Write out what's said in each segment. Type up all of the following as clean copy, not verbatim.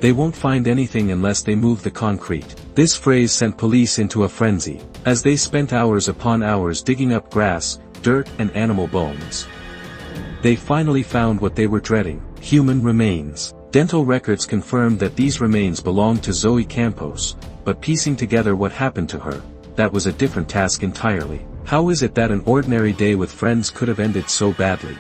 They won't find anything unless they move the concrete. This phrase sent police into a frenzy, as they spent hours upon hours digging up grass, dirt and animal bones. They finally found what they were dreading: human remains. Dental records confirmed that these remains belonged to Zoe Campos, but piecing together what happened to her, that was a different task entirely. How is it that an ordinary day with friends could have ended so badly?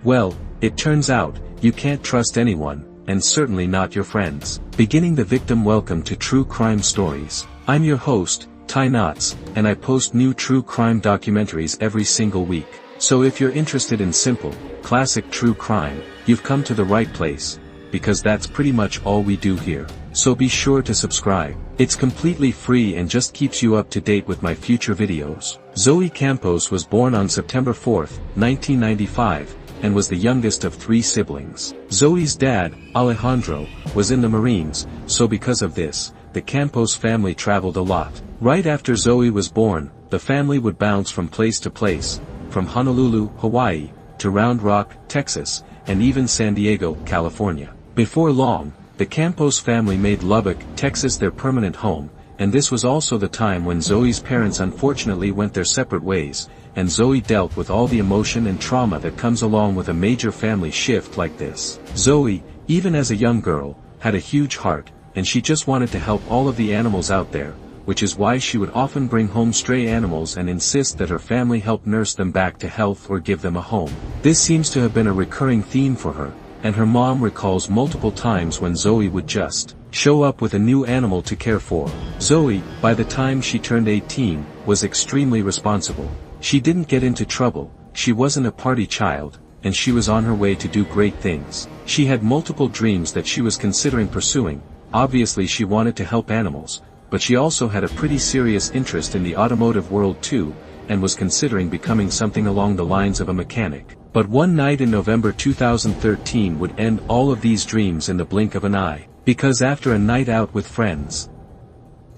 Well, it turns out, you can't trust anyone, and certainly not your friends. Beginning the victim. Welcome to True Crime Stories. I'm your host, Ty Knotts, and I post new true crime documentaries every single week. So if you're interested in simple, classic true crime, you've come to the right place, because that's pretty much all we do here. So be sure to subscribe. It's completely free and just keeps you up to date with my future videos. Zoe Campos was born on September 4, 1995, and was the youngest of 3 siblings. Zoe's dad, Alejandro, was in the Marines, so because of this, the Campos family traveled a lot. Right after Zoe was born, the family would bounce from place to place, from Honolulu, Hawaii, to Round Rock, Texas, and even San Diego, California. Before long, the Campos family made Lubbock, Texas their permanent home, and this was also the time when Zoe's parents unfortunately went their separate ways, and Zoe dealt with all the emotion and trauma that comes along with a major family shift like this. Zoe, even as a young girl, had a huge heart, and she just wanted to help all of the animals out there, which is why she would often bring home stray animals and insist that her family help nurse them back to health or give them a home. This seems to have been a recurring theme for her, and her mom recalls multiple times when Zoe would just show up with a new animal to care for. Zoe, by the time she turned 18, was extremely responsible. She didn't get into trouble, she wasn't a party child, and she was on her way to do great things. She had multiple dreams that she was considering pursuing. Obviously she wanted to help animals, but she also had a pretty serious interest in the automotive world too, and was considering becoming something along the lines of a mechanic. But one night in November 2013 would end all of these dreams in the blink of an eye, because after a night out with friends,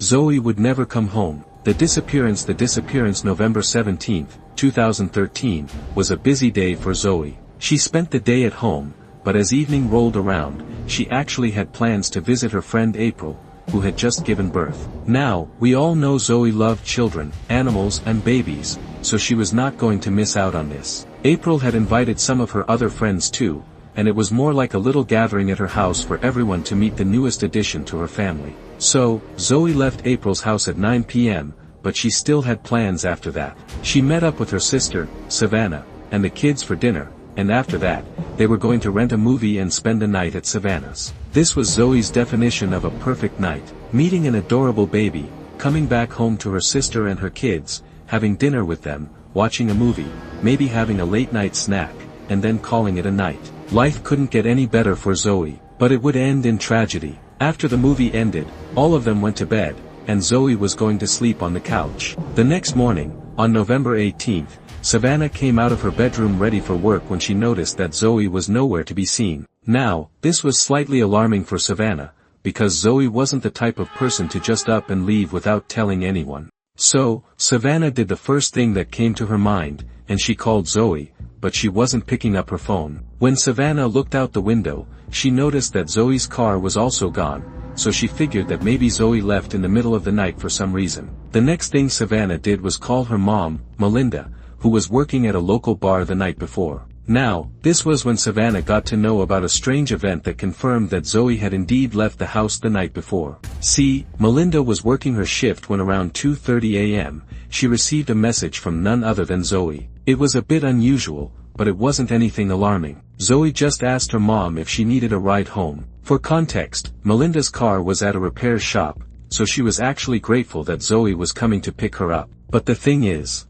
Zoe would never come home. The disappearance November 17, 2013, was a busy day for Zoe. She spent the day at home, but as evening rolled around, she actually had plans to visit her friend April, who had just given birth. Now, we all know Zoe loved children, animals and babies, so she was not going to miss out on this. April had invited some of her other friends too, and it was more like a little gathering at her house for everyone to meet the newest addition to her family. So, Zoe left April's house at 9 p.m., but she still had plans after that. She met up with her sister, Savannah, and the kids for dinner, and after that, they were going to rent a movie and spend the night at Savannah's. This was Zoe's definition of a perfect night: meeting an adorable baby, coming back home to her sister and her kids, having dinner with them, watching a movie, maybe having a late-night snack, and then calling it a night. Life couldn't get any better for Zoe, but it would end in tragedy. After the movie ended, all of them went to bed, and Zoe was going to sleep on the couch. The next morning, on November 18th, Savannah came out of her bedroom ready for work when she noticed that Zoe was nowhere to be seen. Now, this was slightly alarming for Savannah, because Zoe wasn't the type of person to just up and leave without telling anyone. So, Savannah did the first thing that came to her mind, and she called Zoe, but she wasn't picking up her phone. When Savannah looked out the window, she noticed that Zoe's car was also gone, so she figured that maybe Zoe left in the middle of the night for some reason. The next thing Savannah did was call her mom, Melinda, who was working at a local bar the night before. Now, this was when Savannah got to know about a strange event that confirmed that Zoe had indeed left the house the night before. See, Melinda was working her shift when around 2:30 a.m., she received a message from none other than Zoe. It was a bit unusual, but it wasn't anything alarming. Zoe just asked her mom if she needed a ride home. For context, Melinda's car was at a repair shop, so she was actually grateful that Zoe was coming to pick her up. But the thing is,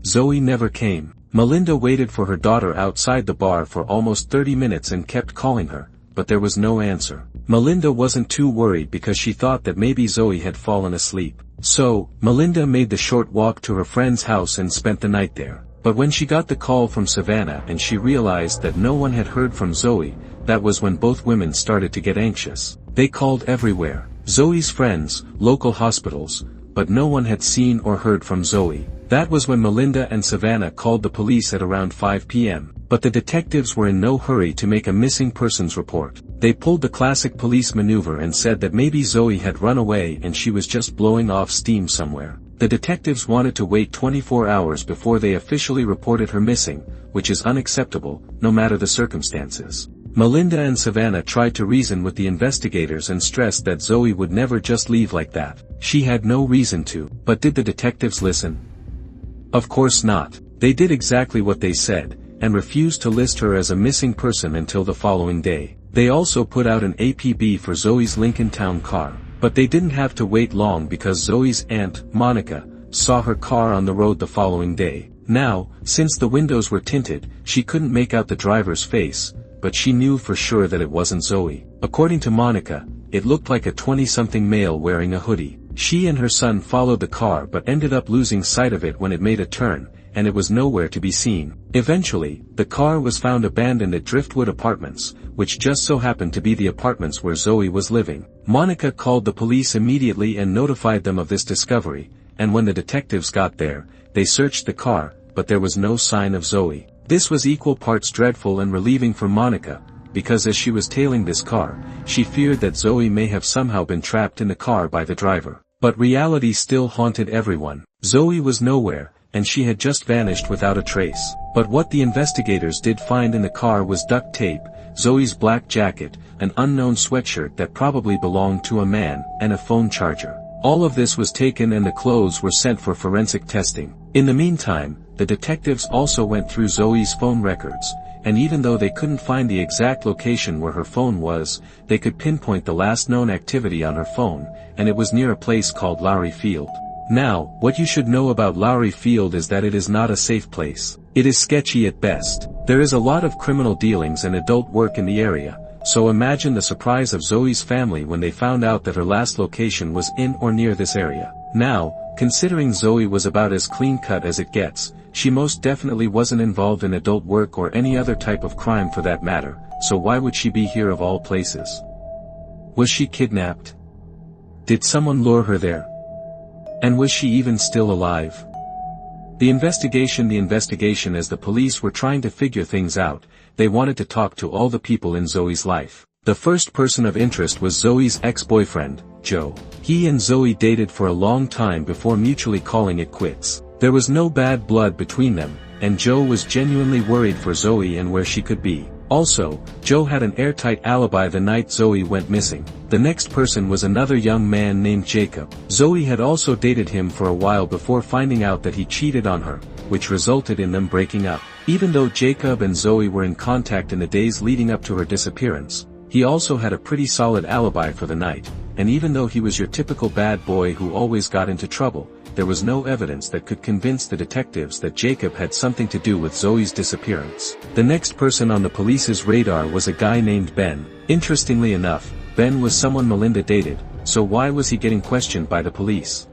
Zoe never came. Melinda waited for her daughter outside the bar for almost 30 minutes and kept calling her, but there was no answer. Melinda wasn't too worried because she thought that maybe Zoe had fallen asleep. So, Melinda made the short walk to her friend's house and spent the night there. But when she got the call from Savannah and she realized that no one had heard from Zoe, that was when both women started to get anxious. They called everywhere. Zoe's friends, local hospitals, but no one had seen or heard from Zoe. That was when Melinda and Savannah called the police at around 5 p.m. But the detectives were in no hurry to make a missing persons report. They pulled the classic police maneuver and said that maybe Zoe had run away and she was just blowing off steam somewhere. The detectives wanted to wait 24 hours before they officially reported her missing, which is unacceptable, no matter the circumstances. Melinda and Savannah tried to reason with the investigators and stressed that Zoe would never just leave like that. She had no reason to. But did the detectives listen? Of course not. They did exactly what they said, and refused to list her as a missing person until the following day. They also put out an APB for Zoe's Lincoln Town car. But they didn't have to wait long because Zoe's aunt, Monica, saw her car on the road the following day. Now, since the windows were tinted, she couldn't make out the driver's face, but she knew for sure that it wasn't Zoe. According to Monica, it looked like a 20-something male wearing a hoodie. She and her son followed the car but ended up losing sight of it when it made a turn, and it was nowhere to be seen. Eventually, the car was found abandoned at Driftwood Apartments, which just so happened to be the apartments where Zoe was living. Monica called the police immediately and notified them of this discovery, and when the detectives got there, they searched the car, but there was no sign of Zoe. This was equal parts dreadful and relieving for Monica, because as she was tailing this car, she feared that Zoe may have somehow been trapped in the car by the driver. But reality still haunted everyone. Zoe was nowhere, and she had just vanished without a trace. But what the investigators did find in the car was duct tape, Zoe's black jacket, an unknown sweatshirt that probably belonged to a man, and a phone charger. All of this was taken and the clothes were sent for forensic testing. In the meantime, the detectives also went through Zoe's phone records, and even though they couldn't find the exact location where her phone was, they could pinpoint the last known activity on her phone, and it was near a place called Lowry Field. Now, what you should know about Lowry Field is that it is not a safe place. It is sketchy at best. There is a lot of criminal dealings and adult work in the area, so imagine the surprise of Zoe's family when they found out that her last location was in or near this area. Now, considering Zoe was about as clean-cut as it gets, she most definitely wasn't involved in adult work or any other type of crime for that matter, so why would she be here of all places? Was she kidnapped? Did someone lure her there? And was she even still alive? The investigation as the police were trying to figure things out, they wanted to talk to all the people in Zoe's life. The first person of interest was Zoe's ex-boyfriend, Joe. He and Zoe dated for a long time before mutually calling it quits. There was no bad blood between them, and Joe was genuinely worried for Zoe and where she could be. Also, Joe had an airtight alibi the night Zoe went missing. The next person was another young man named Jacob. Zoe had also dated him for a while before finding out that he cheated on her, which resulted in them breaking up. Even though Jacob and Zoe were in contact in the days leading up to her disappearance, he also had a pretty solid alibi for the night, and even though he was your typical bad boy who always got into trouble, there was no evidence that could convince the detectives that Jacob had something to do with Zoe's disappearance. The next person on the police's radar was a guy named Ben. Interestingly enough, Ben was someone Melinda dated, so why was he getting questioned by the police?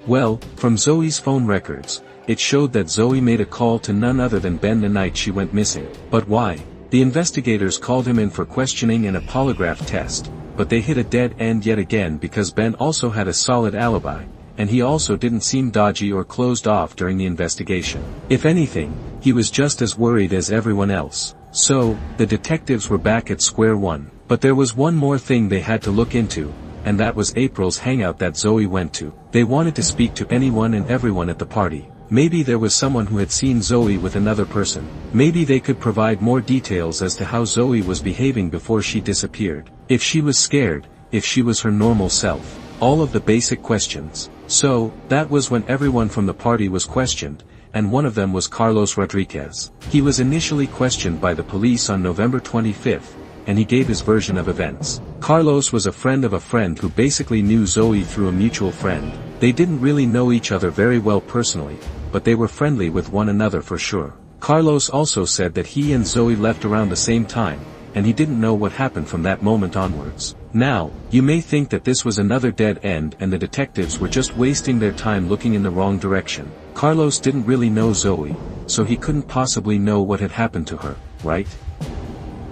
Well, from Zoe's phone records, it showed that Zoe made a call to none other than Ben the night she went missing. But why? The investigators called him in for questioning and a polygraph test, but they hit a dead end yet again because Ben also had a solid alibi, and he also didn't seem dodgy or closed off during the investigation. If anything, he was just as worried as everyone else. So, the detectives were back at square one. But there was one more thing they had to look into, and that was April's hangout that Zoe went to. They wanted to speak to anyone and everyone at the party. Maybe there was someone who had seen Zoe with another person. Maybe they could provide more details as to how Zoe was behaving before she disappeared. If she was scared, if she was her normal self. All of the basic questions. So, that was when everyone from the party was questioned, and one of them was Carlos Rodriguez. He was initially questioned by the police on November 25th, and he gave his version of events. Carlos was a friend of a friend who basically knew Zoe through a mutual friend. They didn't really know each other very well personally, but they were friendly with one another for sure. Carlos also said that he and Zoe left around the same time, and he didn't know what happened from that moment onwards. Now, you may think that this was another dead end and the detectives were just wasting their time looking in the wrong direction. Carlos didn't really know Zoe, so he couldn't possibly know what had happened to her, right?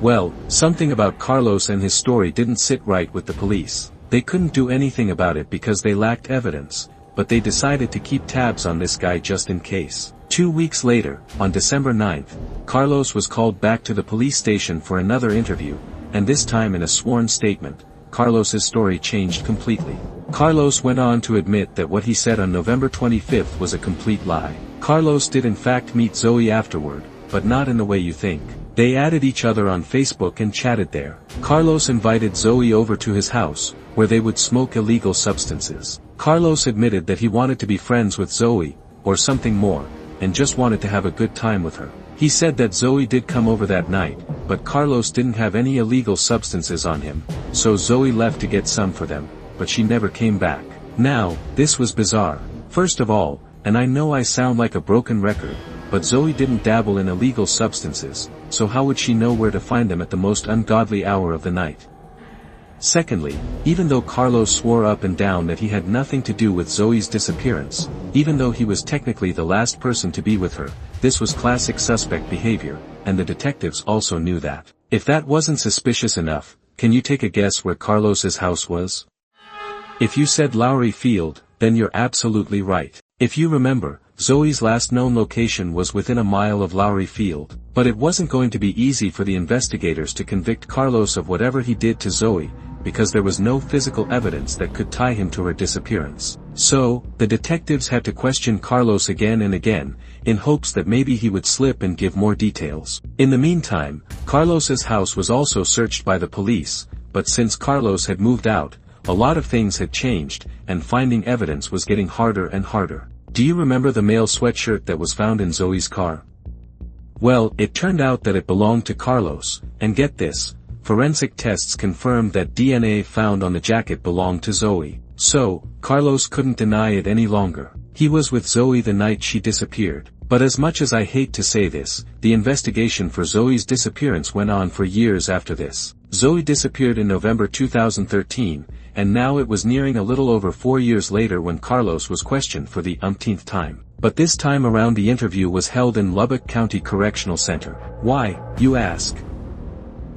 Well, something about Carlos and his story didn't sit right with the police. They couldn't do anything about it because they lacked evidence, but they decided to keep tabs on this guy just in case. 2 weeks later, on December 9th, Carlos was called back to the police station for another interview, and this time in a sworn statement, Carlos's story changed completely. Carlos went on to admit that what he said on November 25th was a complete lie. Carlos did in fact meet Zoe afterward, but not in the way you think. They added each other on Facebook and chatted there. Carlos invited Zoe over to his house, where they would smoke illegal substances. Carlos admitted that he wanted to be friends with Zoe, or something more, and just wanted to have a good time with her. He said that Zoe did come over that night, but Carlos didn't have any illegal substances on him, so Zoe left to get some for them, but she never came back. Now, this was bizarre. First of all, and I know I sound like a broken record, but Zoe didn't dabble in illegal substances, so how would she know where to find them at the most ungodly hour of the night? Secondly, even though Carlos swore up and down that he had nothing to do with Zoe's disappearance, even though he was technically the last person to be with her, this was classic suspect behavior, and the detectives also knew that. If that wasn't suspicious enough, can you take a guess where Carlos's house was? If you said Lowry Field, then you're absolutely right. If you remember, Zoe's last known location was within a mile of Lowry Field, but it wasn't going to be easy for the investigators to convict Carlos of whatever he did to Zoe, because there was no physical evidence that could tie him to her disappearance. So, the detectives had to question Carlos again and again, in hopes that maybe he would slip and give more details. In the meantime, Carlos's house was also searched by the police, but since Carlos had moved out, a lot of things had changed, and finding evidence was getting harder and harder. Do you remember the male sweatshirt that was found in Zoe's car? Well, it turned out that it belonged to Carlos, and get this, forensic tests confirmed that DNA found on the jacket belonged to Zoe. So, Carlos couldn't deny it any longer. He was with Zoe the night she disappeared. But as much as I hate to say this, the investigation for Zoe's disappearance went on for years after this. Zoe disappeared in November 2013, and now it was nearing a little over 4 years later when Carlos was questioned for the umpteenth time. But this time around the interview was held in Lubbock County Correctional Center. Why, you ask?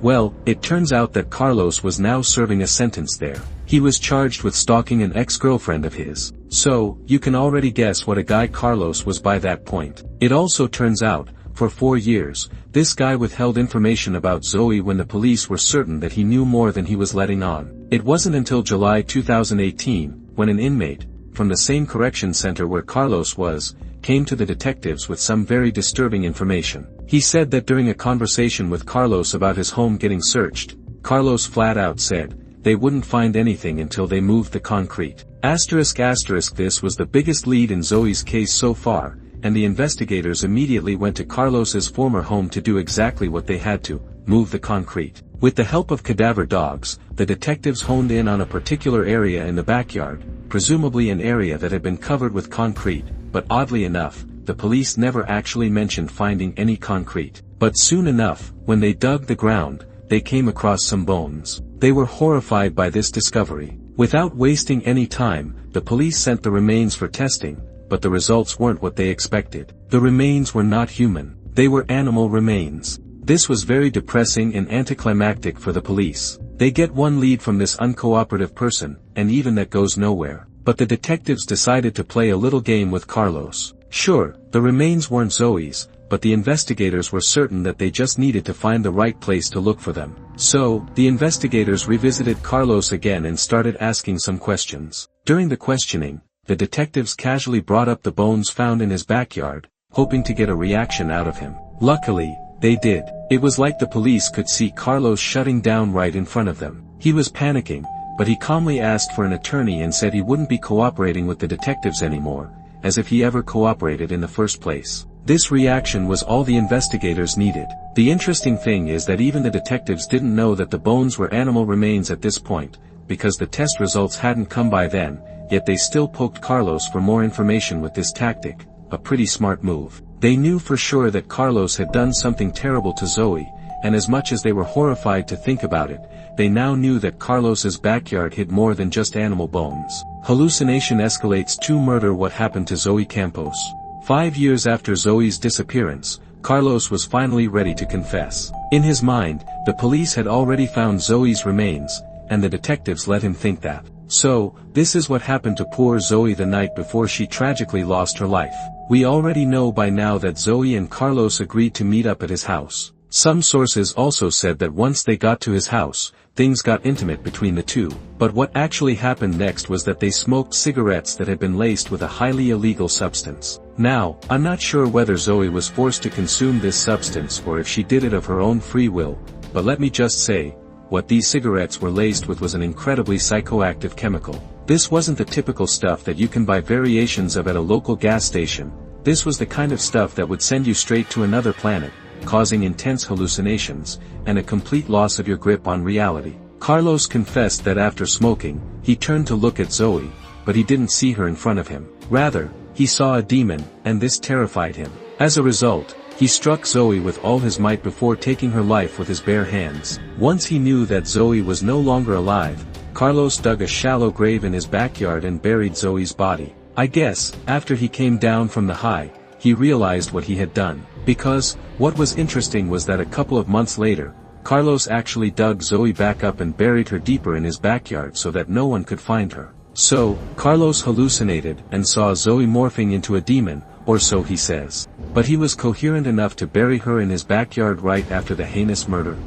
Well, it turns out that Carlos was now serving a sentence there. He was charged with stalking an ex-girlfriend of his. So, you can already guess what a guy Carlos was by that point. It also turns out, for 4 years, this guy withheld information about Zoe when the police were certain that he knew more than he was letting on. It wasn't until July 2018, when an inmate, from the same correction center where Carlos was, came to the detectives with some very disturbing information. He said that during a conversation with Carlos about his home getting searched, Carlos flat out said, they wouldn't find anything until they moved the concrete. This was the biggest lead in Zoe's case so far, and the investigators immediately went to Carlos's former home to do exactly what they had to, move the concrete. With the help of cadaver dogs, the detectives honed in on a particular area in the backyard, presumably an area that had been covered with concrete, but oddly enough, the police never actually mentioned finding any concrete. But soon enough, when they dug the ground, they came across some bones. They were horrified by this discovery. Without wasting any time, the police sent the remains for testing, but the results weren't what they expected. The remains were not human. They were animal remains. This was very depressing and anticlimactic for the police. They get one lead from this uncooperative person, and even that goes nowhere. But the detectives decided to play a little game with Carlos. Sure, the remains weren't Zoe's, but the investigators were certain that they just needed to find the right place to look for them. So, the investigators revisited Carlos again and started asking some questions. During the questioning, the detectives casually brought up the bones found in his backyard, hoping to get a reaction out of him. Luckily, they did. It was like the police could see Carlos shutting down right in front of them. He was panicking, but he calmly asked for an attorney and said he wouldn't be cooperating with the detectives anymore, as if he ever cooperated in the first place. This reaction was all the investigators needed. The interesting thing is that even the detectives didn't know that the bones were animal remains at this point, because the test results hadn't come by then, yet they still poked Carlos for more information with this tactic, a pretty smart move. They knew for sure that Carlos had done something terrible to Zoe, and as much as they were horrified to think about it, they now knew that Carlos's backyard hid more than just animal bones. Hallucination escalates to murder. What happened to Zoe Campos? 5 years after Zoe's disappearance, Carlos was finally ready to confess. In his mind, the police had already found Zoe's remains, and the detectives let him think that. So, this is what happened to poor Zoe the night before she tragically lost her life. We already know by now that Zoe and Carlos agreed to meet up at his house. Some sources also said that once they got to his house, things got intimate between the two. But what actually happened next was that they smoked cigarettes that had been laced with a highly illegal substance. Now, I'm not sure whether Zoe was forced to consume this substance or if she did it of her own free will, but let me just say, what these cigarettes were laced with was an incredibly psychoactive chemical. This wasn't the typical stuff that you can buy variations of at a local gas station. This was the kind of stuff that would send you straight to another planet, causing intense hallucinations, and a complete loss of your grip on reality. Carlos confessed that after smoking, he turned to look at Zoe, but he didn't see her in front of him. Rather, he saw a demon, and this terrified him. As a result, he struck Zoe with all his might before taking her life with his bare hands. Once he knew that Zoe was no longer alive, Carlos dug a shallow grave in his backyard and buried Zoe's body. I guess, after he came down from the high, he realized what he had done. Because, what was interesting was that a couple of months later, Carlos actually dug Zoe back up and buried her deeper in his backyard so that no one could find her. So, Carlos hallucinated and saw Zoe morphing into a demon, or so he says. But he was coherent enough to bury her in his backyard right after the heinous murder.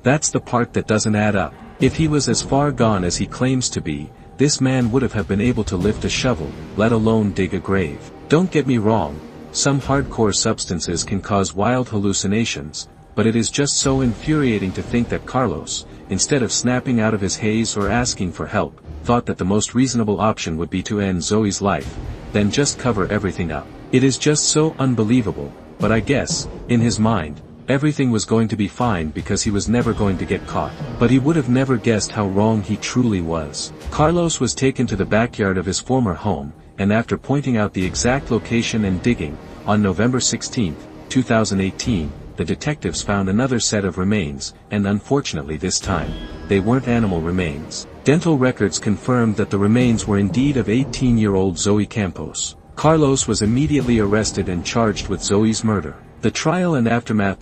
That's the part that doesn't add up. If he was as far gone as he claims to be, this man would have been able to lift a shovel, let alone dig a grave. Don't get me wrong, some hardcore substances can cause wild hallucinations, but it is just so infuriating to think that Carlos, instead of snapping out of his haze or asking for help, thought that the most reasonable option would be to end Zoe's life, then just cover everything up. It is just so unbelievable, but I guess, in his mind, everything was going to be fine because he was never going to get caught. But he would have never guessed how wrong he truly was. Carlos was taken to the backyard of his former home, and after pointing out the exact location and digging, on November 16, 2018, the detectives found another set of remains, and unfortunately this time, they weren't animal remains. Dental records confirmed that the remains were indeed of 18-year-old Zoe Campos. Carlos was immediately arrested and charged with Zoe's murder. The trial and aftermath.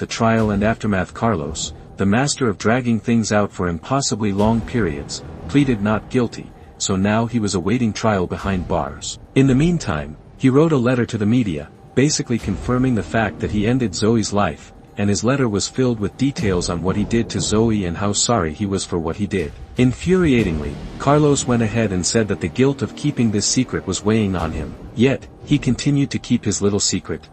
Carlos, the master of dragging things out for impossibly long periods, pleaded not guilty, so now he was awaiting trial behind bars. In the meantime, he wrote a letter to the media, basically confirming the fact that he ended Zoe's life, and his letter was filled with details on what he did to Zoe and how sorry he was for what he did. Infuriatingly, Carlos went ahead and said that the guilt of keeping this secret was weighing on him, yet, he continued to keep his little secret.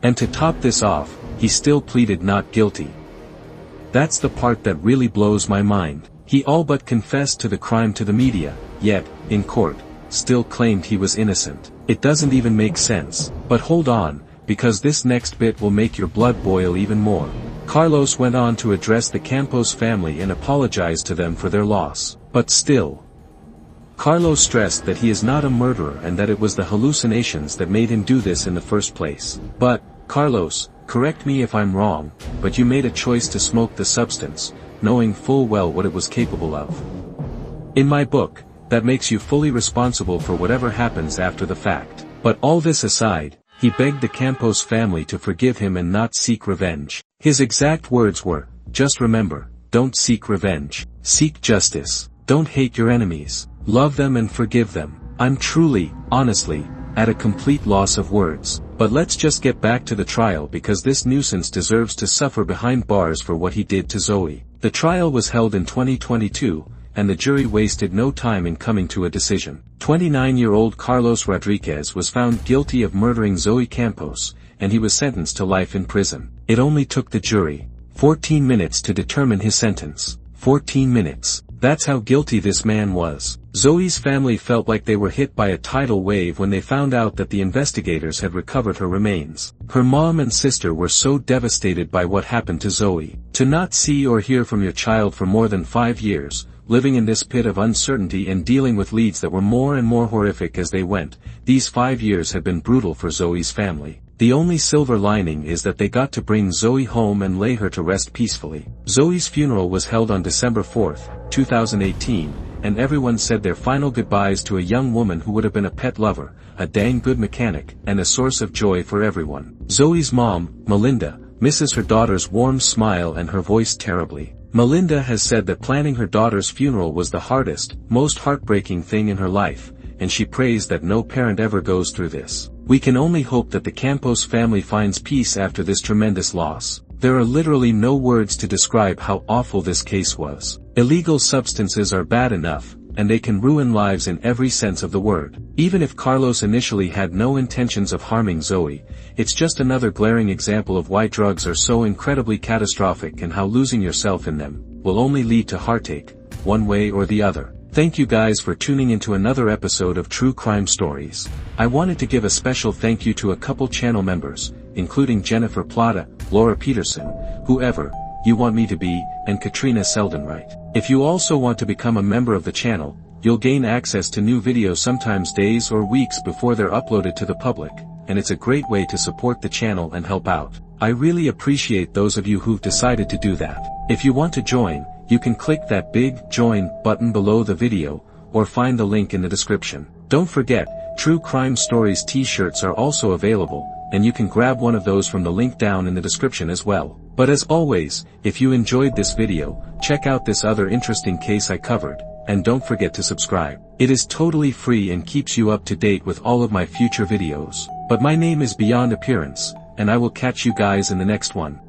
And to top this off, he still pleaded not guilty. That's the part that really blows my mind. He all but confessed to the crime to the media, yet, in court, still claimed he was innocent. It doesn't even make sense. But hold on, because this next bit will make your blood boil even more. Carlos went on to address the Campos family and apologize to them for their loss. But still, Carlos stressed that he is not a murderer and that it was the hallucinations that made him do this in the first place. But, Carlos, correct me if I'm wrong, but you made a choice to smoke the substance, knowing full well what it was capable of. In my book, that makes you fully responsible for whatever happens after the fact. But all this aside, he begged the Campos family to forgive him and not seek revenge. His exact words were, "Just remember, don't seek revenge. Seek justice. Don't hate your enemies. Love them and forgive them." I'm truly, honestly, at a complete loss of words. But let's just get back to the trial because this nuisance deserves to suffer behind bars for what he did to Zoe. The trial was held in 2022, and the jury wasted no time in coming to a decision. 29-year-old Carlos Rodriguez was found guilty of murdering Zoe Campos, and he was sentenced to life in prison. It only took the jury 14 minutes to determine his sentence. 14 minutes. That's how guilty this man was. Zoe's family felt like they were hit by a tidal wave when they found out that the investigators had recovered her remains. Her mom and sister were so devastated by what happened to Zoe. To not see or hear from your child for more than 5 years, living in this pit of uncertainty and dealing with leads that were more and more horrific as they went, these 5 years had been brutal for Zoe's family. The only silver lining is that they got to bring Zoe home and lay her to rest peacefully. Zoe's funeral was held on December 4, 2018, and everyone said their final goodbyes to a young woman who would have been a pet lover, a dang good mechanic, and a source of joy for everyone. Zoe's mom, Melinda, misses her daughter's warm smile and her voice terribly. Melinda has said that planning her daughter's funeral was the hardest, most heartbreaking thing in her life, and she prays that no parent ever goes through this. We can only hope that the Campos family finds peace after this tremendous loss. There are literally no words to describe how awful this case was. Illegal substances are bad enough, and they can ruin lives in every sense of the word. Even if Carlos initially had no intentions of harming Zoe, it's just another glaring example of why drugs are so incredibly catastrophic and how losing yourself in them will only lead to heartache, one way or the other. Thank you guys for tuning into another episode of True Crime Stories. I wanted to give a special thank you to a couple channel members, including Jennifer Plata, Laura Peterson, whoever you want me to be, and Katrina Seldenwright. If you also want to become a member of the channel, you'll gain access to new videos sometimes days or weeks before they're uploaded to the public, and it's a great way to support the channel and help out. I really appreciate those of you who've decided to do that. If you want to join, you can click that big join button below the video, or find the link in the description. Don't forget, True Crime Stories t-shirts are also available, and you can grab one of those from the link down in the description as well. But as always, if you enjoyed this video, check out this other interesting case I covered, and don't forget to subscribe. It is totally free and keeps you up to date with all of my future videos. But my name is Beyond Appearance, and I will catch you guys in the next one.